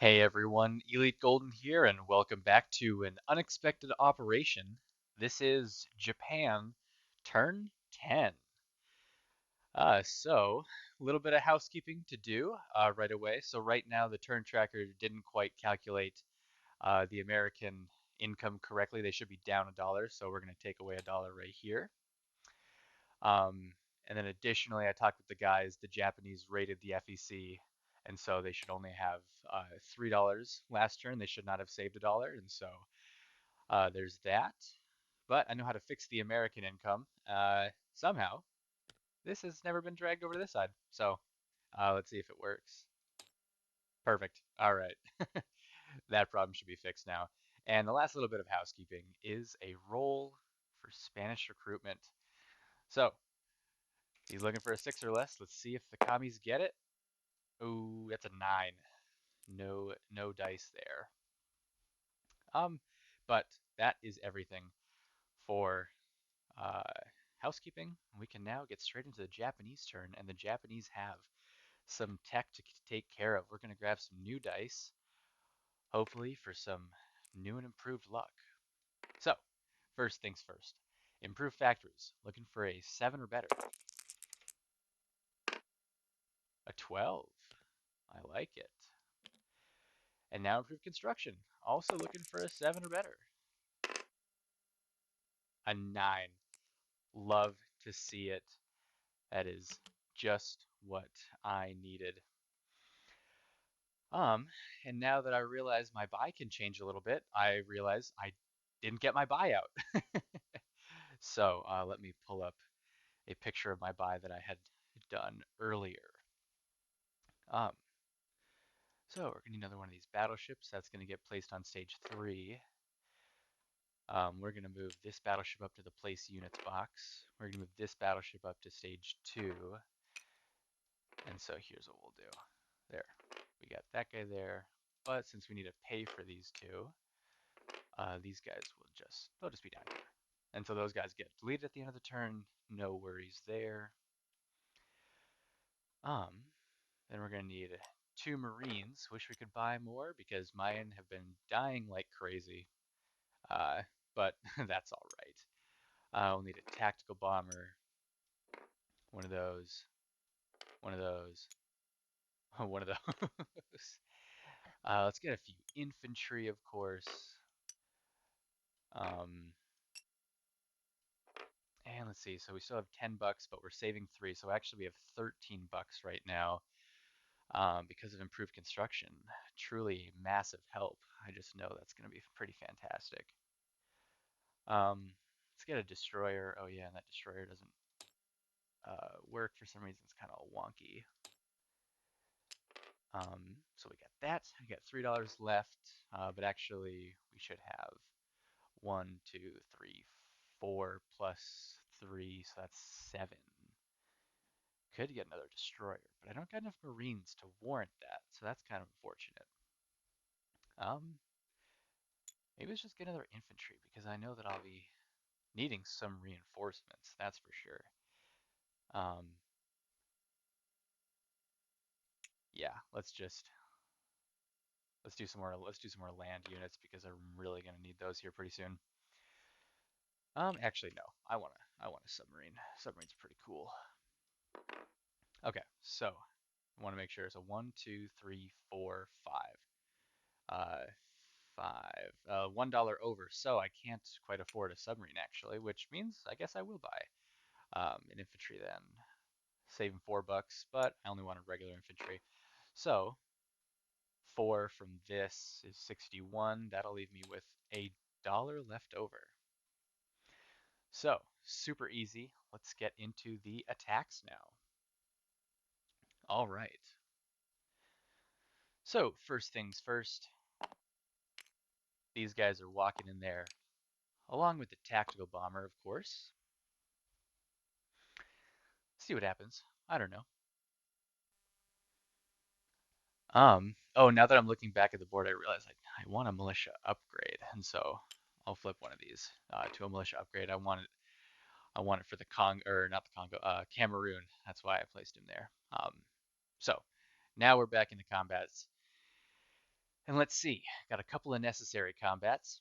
Hey everyone, Elite Golden here, and welcome back to an unexpected operation. This is Japan, turn 10. A little bit of housekeeping to do right away. So right now the turn tracker didn't quite calculate the American income correctly. They should be down $1, so we're going to take away $1 right here. Um, and then additionally, I talked with the guys. The Japanese rated the FEC, and so they should only have $3 last turn. They should not have saved $1, and so there's that. But I know how to fix the American income somehow. This has never been dragged over to this side, so let's see if it works. Perfect. All right, that problem should be fixed now. And the last little bit of housekeeping is a roll for Spanish recruitment. So he's looking for a 6 or less. Let's see if the commies get it. Ooh, that's a 9. No dice there. Um, but that is everything for uh, housekeeping. We can now get straight into the Japanese turn, and the Japanese have some tech to take care of. We're going to grab some new dice, hopefully for some new and improved luck. So, first things first. Improved factories. Looking for a 7 or better. A 12. I like it. And now improved construction. Also looking for a 7 or better. A 9. Love to see it. That is just what I needed. Um, and now that I realize my buy can change a little bit, I realize I didn't get my buyout. So let me pull up a picture of my buy that I had done earlier. Um, so we're gonna need another one of these battleships. That's gonna get placed on stage 3. We're gonna move this battleship up to the place units box. We're gonna move this battleship up to stage 2. And so here's what we'll do. There, we got that guy there. But since we need to pay for these two, these guys they'll just be down here. And so those guys get deleted at the end of the turn. No worries there. Um, then we're gonna need 2 Marines. Wish we could buy more because mine have been dying like crazy. Uh, but that's all right. We'll need a tactical bomber, one of those, one of those, one of those. Let's get a few infantry, of course. Um, and let's see. So we still have $10, but we're saving 3. So actually, we have $13 right now because of improved construction. Truly massive help. I just know that's going to be pretty fantastic. Let's get a destroyer. Oh yeah, and that destroyer doesn't work for some reason. It's kind of wonky. So we got that. We got $3 left, but actually we should have 1, 2, 3, 4 plus 3, so that's 7. Could get another destroyer, but I don't got enough Marines to warrant that, so that's kind of unfortunate. Um, Maybe let's just get another infantry because I know that I'll be needing some reinforcements. That's for sure. Um, yeah, let's do some more. Let's do some more land units because I'm really gonna need those here pretty soon. Actually, no. I want a submarine. Submarine's pretty cool. Okay, so I want to make sure it's a 1, 2, 3, 4, 5. Uh, 5. $1 over, so I can't quite afford a submarine actually, which means I guess I will buy an infantry then. Saving $4, but I only want a regular infantry. So 4 from this is 61. That'll leave me with $1 left over. So super easy. Let's get into the attacks now. All right. So first things first, These guys are walking in there, along with the tactical bomber, of course. See what happens. I don't know. Oh, now that I'm looking back at the board, I realize I want a militia upgrade, and so I'll flip one of these to a militia upgrade. I want it for the or not the Congo, Cameroon. That's why I placed him there. So now we're back into combats, and let's see. Got a couple of necessary combats,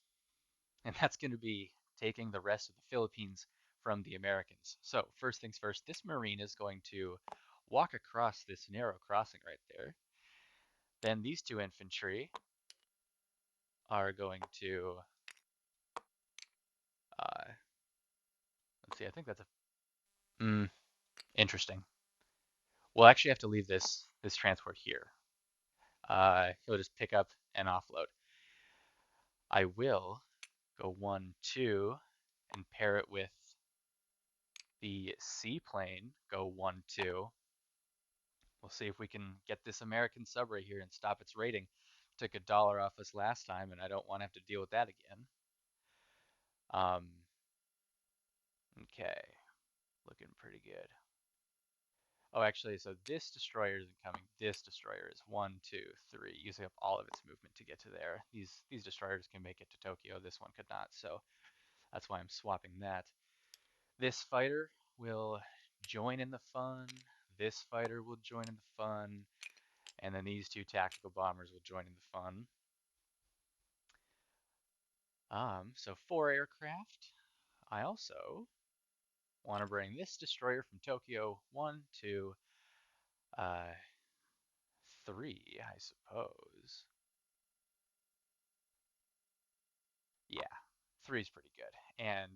and that's going to be taking the rest of the Philippines from the Americans. So first things first, this Marine is going to walk across this narrow crossing right there. Then these two infantry are going to, uh, let's see, I think that's interesting. We'll actually have to leave this transport here. He'll just pick up and offload. I will go 1, 2, and pair it with the seaplane, go 1, 2. We'll see if we can get this American sub right here and stop its rating. Took $1 off us last time, and I don't want to have to deal with that again. Um, okay, looking pretty good. Oh, actually, so this destroyer isn't coming. This destroyer is 1, 2, 3, using up all of its movement to get to there. These destroyers can make it to Tokyo. This one could not, so that's why I'm swapping that. This fighter will join in the fun. This fighter will join in the fun. And then these two tactical bombers will join in the fun. So 4 aircraft. I also want to bring this destroyer from Tokyo. 1, 2, 3, I suppose. Yeah, 3 is pretty good. And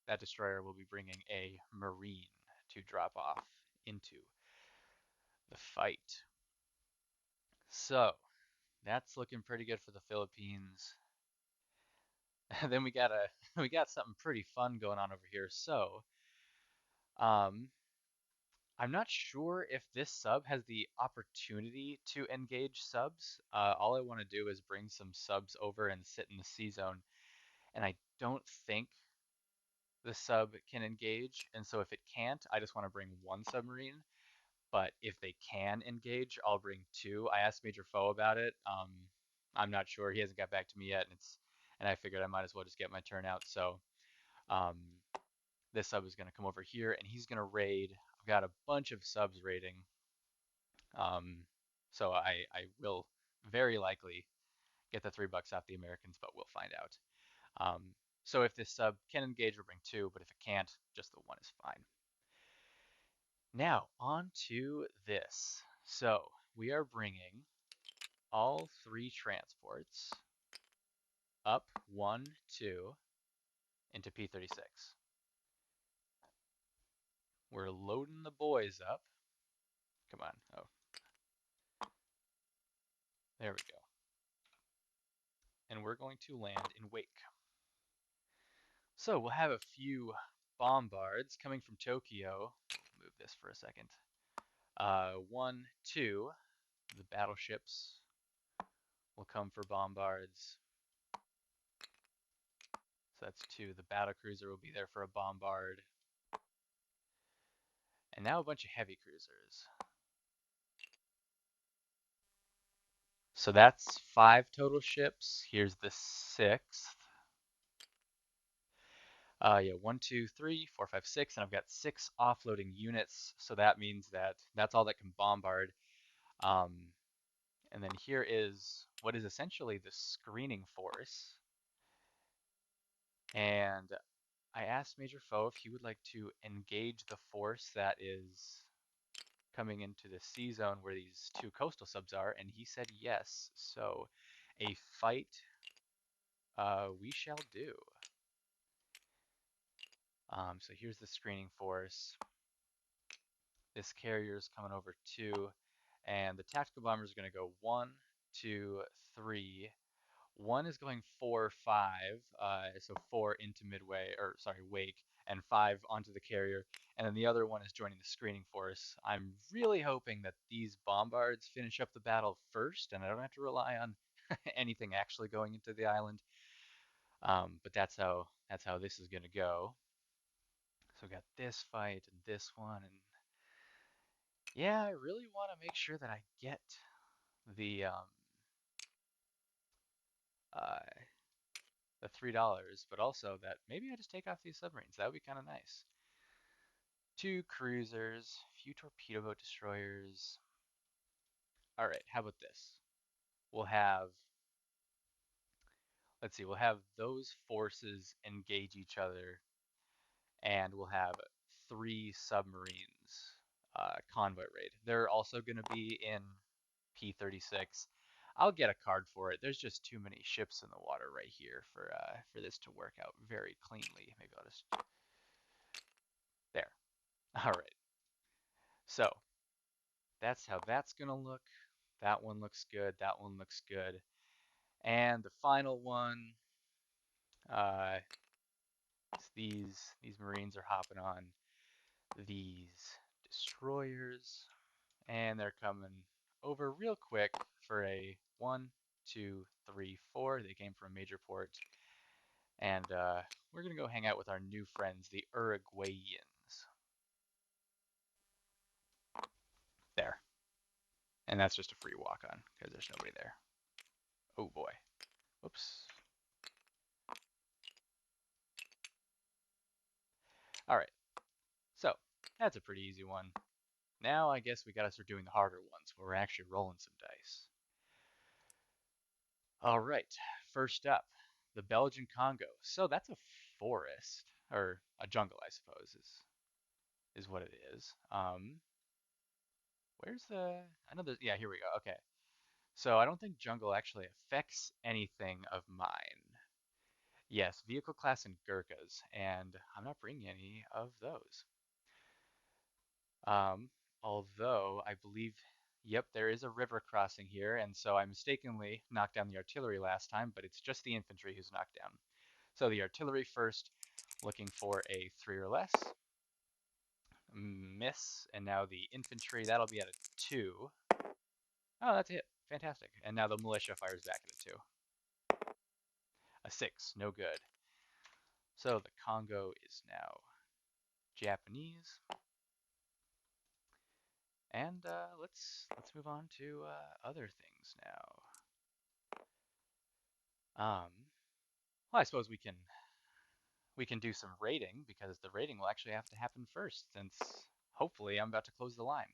that destroyer will be bringing a Marine to drop off into the fight. So that's looking pretty good for the Philippines. Then we got something pretty fun going on over here. So, um, I'm not sure if this sub has the opportunity to engage subs. All I want to do is bring some subs over and sit in the C zone, and I don't think the sub can engage. And so if it can't, I just want to bring one submarine. But if they can engage, I'll bring two. I asked Major Foe about it. I'm not sure. He hasn't got back to me yet, and I figured I might as well just get my turn out. So um, this sub is going to come over here, and he's going to raid. I've got a bunch of subs raiding. Um, so I will very likely get the $3 off the Americans, but we'll find out. Um, so if this sub can engage, we'll bring two, but if it can't, just the one is fine. Now, on to this. So we are bringing all 3 transports up 1, 2 into P-36. We're loading the boys up. Come on. Oh, there we go. And we're going to land in Wake. So we'll have a few bombards coming from Tokyo. Move this for a second. 1, 2, the battleships will come for bombards. So that's 2. The battlecruiser will be there for a bombard. And now a bunch of heavy cruisers. So that's 5 total ships. Here's the 6th. Yeah, 1, 2, 3, 4, 5, 6, and I've got 6 offloading units. So that means that's all that can bombard. Um, and then here is what is essentially the screening force. And I asked Major Foe if he would like to engage the force that is coming into the C zone where these 2 coastal subs are, and he said yes. So a fight we shall do. So here's the screening force. This carrier is coming over 2, and the tactical bomber is going to go 1, 2, 3. 1 is going 4, 5, so 4 into midway, or sorry, wake, and 5 onto the carrier, and then the other one is joining the screening force. I'm really hoping that these bombards finish up the battle first, and I don't have to rely on anything actually going into the island. But that's how this is gonna go. So we got this fight and this one, and yeah, I really want to make sure that I get the uh the $3, but also that maybe I just take off these submarines. That would be kind of nice. Two cruisers, few torpedo boat destroyers. All right, how about this? We'll have, let's see, we'll have those forces engage each other, and we'll have three submarines convoy raid. They're also going to be in P-36. I'll get a card for it. There's just too many ships in the water right here for this to work out very cleanly. Maybe I'll just there. All right. So that's how that's gonna look. That one looks good. That one looks good. And the final one, uh, these Marines are hopping on these destroyers, and they're coming over real quick for a 1, 2, 3, 4. They came from a major port, and we're gonna go hang out with our new friends, the Uruguayans. There, and that's just a free walk on because there's nobody there. Oh boy. Whoops. All right. So that's a pretty easy one. Now I guess we gotta start doing the harder ones where we're actually rolling some dice. All right. First up, the Belgian Congo. So that's a forest or a jungle, I suppose, is what it is. Where's the? I know there's. Yeah, here we go. Okay. So I don't think jungle actually affects anything of mine. Yes, vehicle class and Gurkhas, and I'm not bringing any of those. Um, Although I believe, yep, there is a river crossing here, and so I mistakenly knocked down the artillery last time, but it's just the infantry who's knocked down. So the artillery first, looking for a 3 or less, miss, and now the infantry, that'll be at a 2. Oh, that's a hit. Fantastic. And now the militia fires back at a 2. A 6, no good. So the Congo is now Japanese. And let's move on to other things now. Well, I suppose we can do some rating because the rating will actually have to happen first since hopefully I'm about to close the line.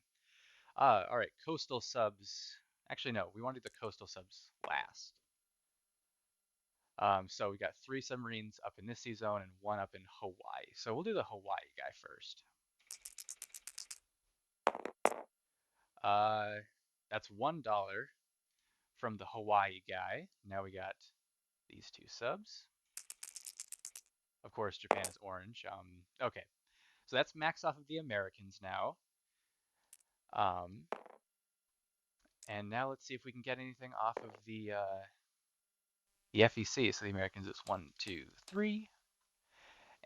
All right, coastal subs. Actually, no, we want to do the coastal subs last. So we got 3 submarines up in this sea zone and 1 up in Hawaii. So we'll do the Hawaii guy first. Uh, that's $1 from the Hawaii guy. Now we got these 2 subs. Of course, Japan is orange. Okay, so that's max off of the Americans now. Um, and now let's see if we can get anything off of the FEC. So the Americans is 1, 2, 3,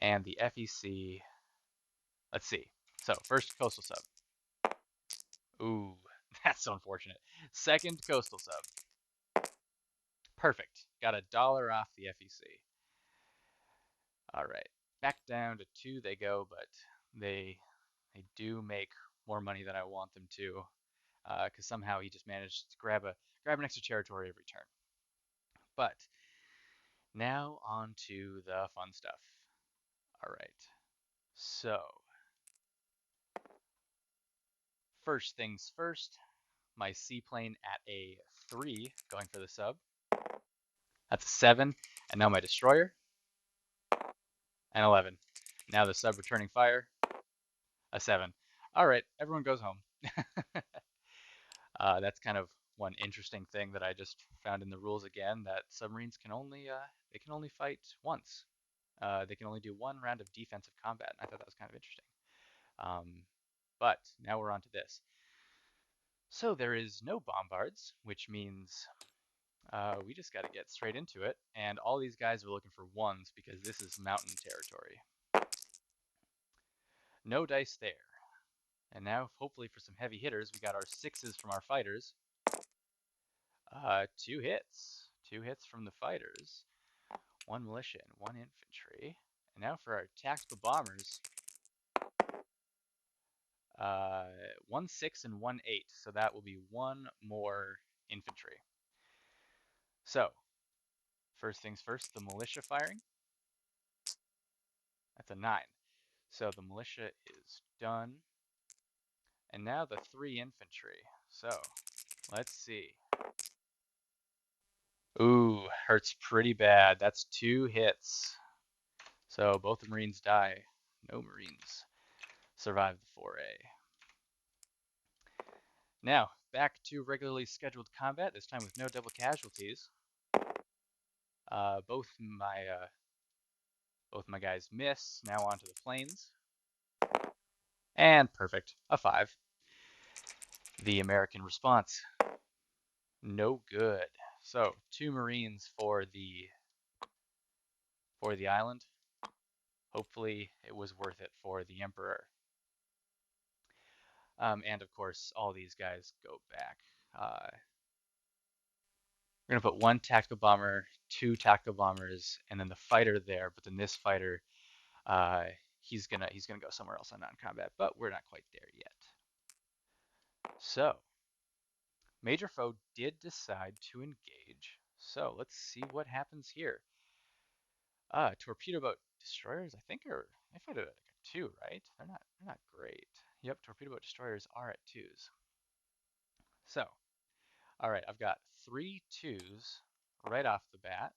and the FEC. Let's see. So first coastal sub. Ooh, that's unfortunate. Second coastal sub. Perfect. Got $1 off the FEC. All right, back down to 2 they go, but they do make more money than I want them to, because somehow he just managed to grab an extra territory every turn. But now on to the fun stuff. All right. So, first things first, my seaplane at a 3 going for the sub. That's a 7. And now my destroyer, an 11. Now the sub returning fire, a 7. All right, everyone goes home. That's kind of one interesting thing that I just found in the rules again, that submarines can only they can only fight once. They can only do 1 round of defensive combat. I thought that was kind of interesting. Um, but now we're on to this. So there is no bombards, which means we just got to get straight into it. And all these guys are looking for 1s because this is mountain territory. No dice there. And now, hopefully for some heavy hitters, we got our 6s from our fighters. 2 hits. 2 hits from the fighters. one militia and one infantry. And now for our tactical bombers, uh, 1-6 and 1-8. So that will be one more infantry. So first things first, the militia firing. That's a 9. So the militia is done. And now the 3 infantry. So let's see. Ooh, hurts pretty bad. That's 2 hits. So both the Marines die. No Marines survive the foray. Now, back to regularly scheduled combat, this time with no double casualties. Uh, both my uh, both my guys miss. Now onto the plains. And perfect, a 5. The American response, no good. So 2 Marines for the island. Hopefully it was worth it for the Emperor. And of course, all these guys go back. We're gonna put 1 tactical bomber, 2 tactical bombers, and then the fighter there. But then this fighter, uh, he's gonna go somewhere else on non-combat. But we're not quite there yet. So Major Foe did decide to engage. So let's see what happens here. Torpedo boat destroyers, I think they fight at like a 2, right? They're not great. Yep, torpedo boat destroyers are at 2s. So, all right, I've got 3 2s right off the bat.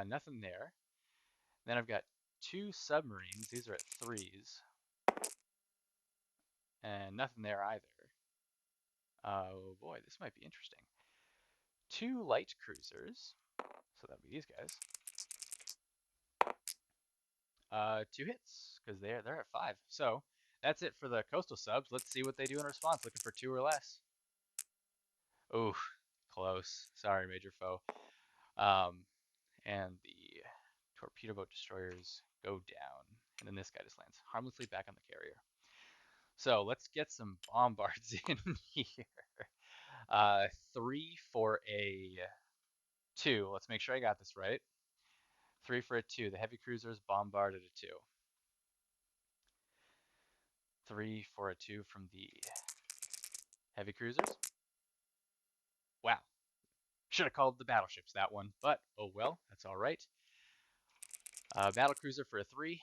Nothing there. Then I've got 2 submarines. These are at 3s. And nothing there either. Oh boy, this might be interesting. 2 light cruisers. So that would be these guys. 2 hits, because they're at 5. So that's it for the coastal subs. Let's see what they do in response. Looking for 2 or less. Ooh, close. Sorry, Major Foe. Um, and the torpedo boat destroyers go down. And then this guy just lands harmlessly back on the carrier. So let's get some bombards in here. 3 for a 2. Let's make sure I got this right. 3 for a 2. The heavy cruisers bombarded a 2. 3 for a 2 from the heavy cruisers. Wow. Should have called the battleships that one, but oh well, that's all right. Battle cruiser for a 3.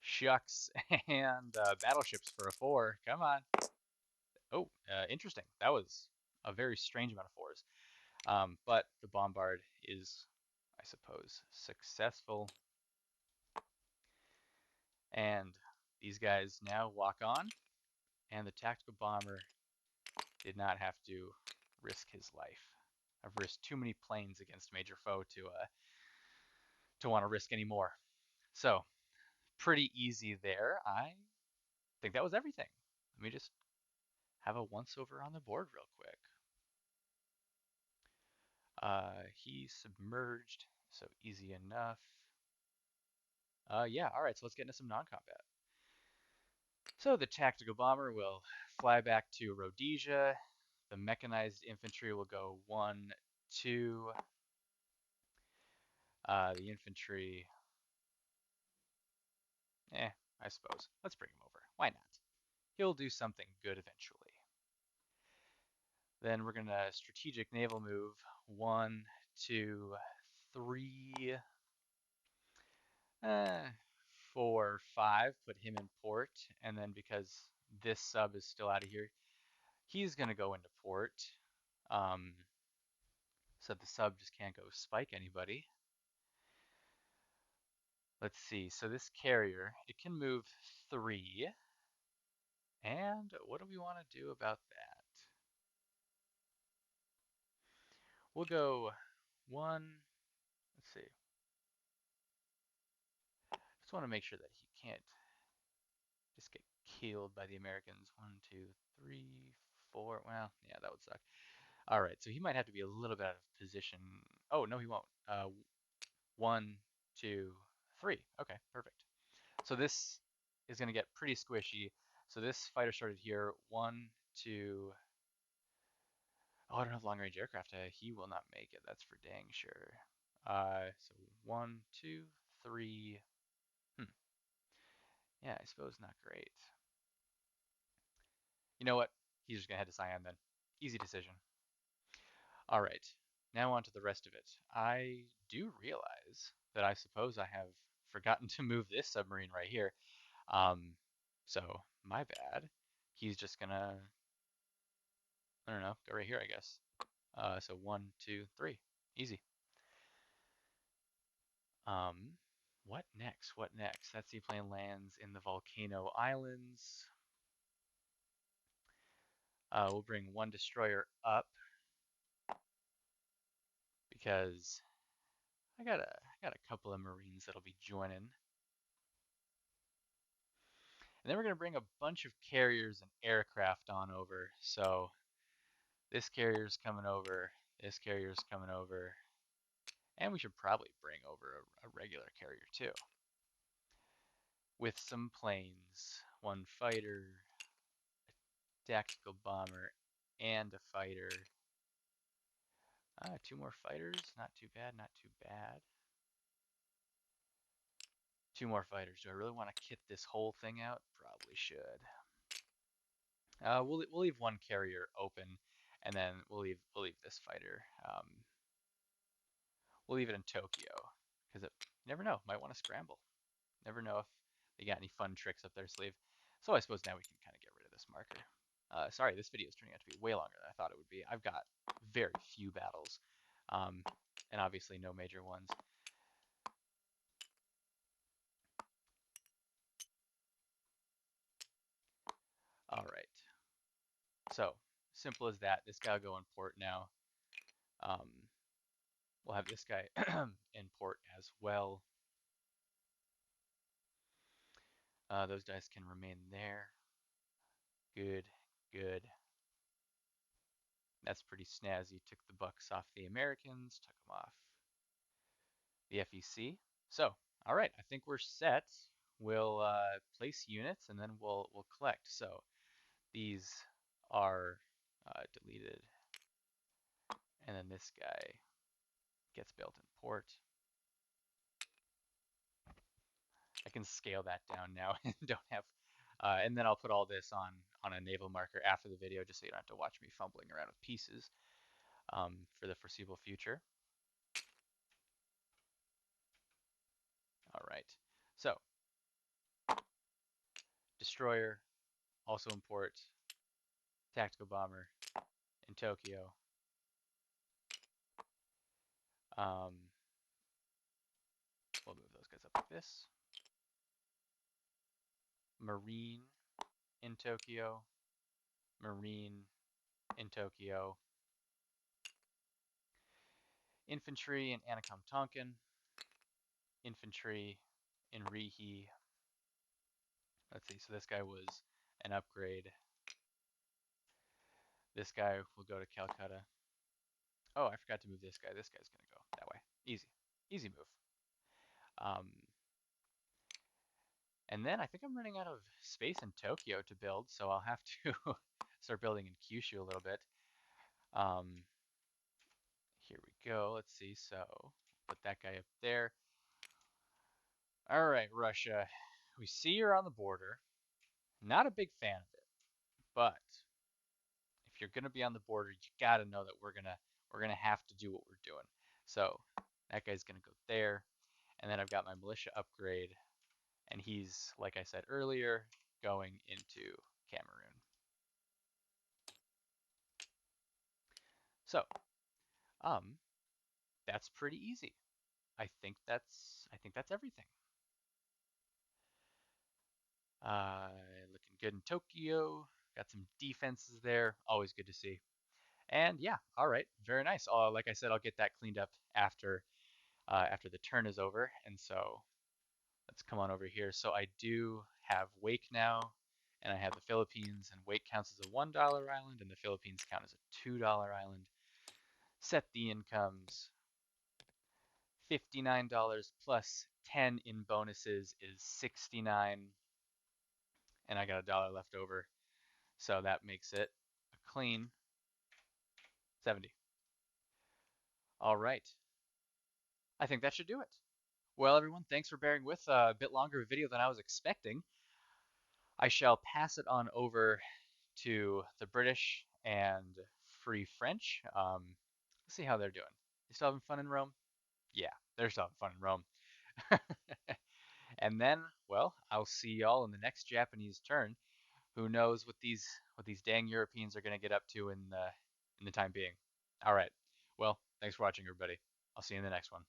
Shucks. And battleships for a 4. Come on. Oh, interesting. That was a very strange amount of 4s. But the bombard is, I suppose, successful. And these guys now walk on, and the tactical bomber did not have to risk his life. I've risked too many planes against Major Foe to want to risk any more. So pretty easy there. I think that was everything. Let me just have a once over on the board real quick. He submerged, so easy enough. Yeah, all right, so let's get into some non-combat. So the tactical bomber will fly back to Rhodesia. The mechanized infantry will go 1, 2. The infantry, I suppose. Let's bring him over. Why not? He'll do something good eventually. Then we're going to strategic naval move 1, 2, 3, 4, 5. Put him in port. And then because this sub is still out of here, he's going to go into port. So the sub just can't go spike anybody. Let's see. So this carrier, it can move 3. And what do we want to do about that? We'll go 1. Let's see. Just want to make sure that he can't just get killed by the Americans. 1, 2, 3, 4. Well, yeah, that would suck. All right, so he might have to be a little bit out of position. Oh, no, he won't. 1, 2, 3. Okay, perfect. So this is going to get pretty squishy. So this fighter started here. 1, 2. Oh, I don't have long range aircraft. He will not make it. That's for dang sure. So one, two, three. Hmm. Yeah, I suppose not great. You know what? He's just gonna head to Cyan then. Easy decision. All right. Now on to the rest of it. I do realize that I suppose I have forgotten to move this submarine right here. Um, so my bad. He's just gonna, I don't know, go right here, I guess. So one, two, three. Easy. Um, what next? What next? That seaplane lands in the Volcano Islands. We'll bring one destroyer up because I got a couple of Marines that'll be joining. And then we're gonna bring a bunch of carriers and aircraft on over. So this carrier's coming over, this carrier's coming over, and we should probably bring over a regular carrier too. With some planes, one fighter, tactical bomber, and a fighter. Two more fighters, not too bad, not too bad. Two more fighters. Do I really want to kit this whole thing out? Probably should. We'll leave one carrier open, and then we'll leave this fighter. We'll leave it in Tokyo because you never know. Might want to scramble. Never know if they got any fun tricks up their sleeve. So I suppose now we can kind of get rid of this marker. Sorry, this video is turning out to be way longer than I thought it would be. I've got very few battles, um, and obviously no major ones. All right. So simple as that. This guy will go in port now. Um, we'll have this guy in port as well. Those dice can remain there. Good, good. That's pretty snazzy. Took the bucks off the Americans, took them off the FEC. So, all right, I think we're set. We'll place units and then we'll collect. So these are deleted, and then this guy gets built in port. I can scale that down now and don't have, and then I'll put all this on a naval marker after the video, just so you don't have to watch me fumbling around with pieces for the foreseeable future. All right, so destroyer, also import tactical bomber in Tokyo. Um, we'll move those guys up like this. Marine in Tokyo, Marine in Tokyo, infantry in Anakom Tonkin, infantry in Rihi. Let's see, so this guy was an upgrade. This guy will go to Calcutta. Oh, I forgot to move this guy. This guy's going to go that way. Easy. Easy move. Um, and then I think I'm running out of space in Tokyo to build, so I'll have to start building in Kyushu a little bit. Um, here we go. Let's see. So put that guy up there. All right, Russia. We see you're on the border. Not a big fan of it, but if you're gonna be on the border, you gotta know that we're gonna have to do what we're doing. So that guy's gonna go there, and then I've got my militia upgrade, and he's, like I said earlier, going into Cameroon. So, um, that's pretty easy. I think that's everything. Uh, Looking good in Tokyo. Got some defenses there. Always good to see. And yeah, all right, very nice. Like I said, I'll get that cleaned up after the turn is over. And so let's come on over here. So I do have Wake now, and I have the Philippines, and Wake counts as a $1 island, and the Philippines count as a $2 island. Set the incomes. $59 plus 10 in bonuses is 69, and I got a dollar left over. So that makes it a clean 70. All right. I think that should do it. Well, everyone, thanks for bearing with a bit longer video than I was expecting. I shall pass it on over to the British and Free French. Let's see how they're doing. You still having fun in Rome? Yeah, they're still having fun in Rome. And then, well, I'll see y'all in the next Japanese turn. Who knows what these dang Europeans are gonna get up to in the time being. All right. Well, thanks for watching, everybody. I'll see you in the next one.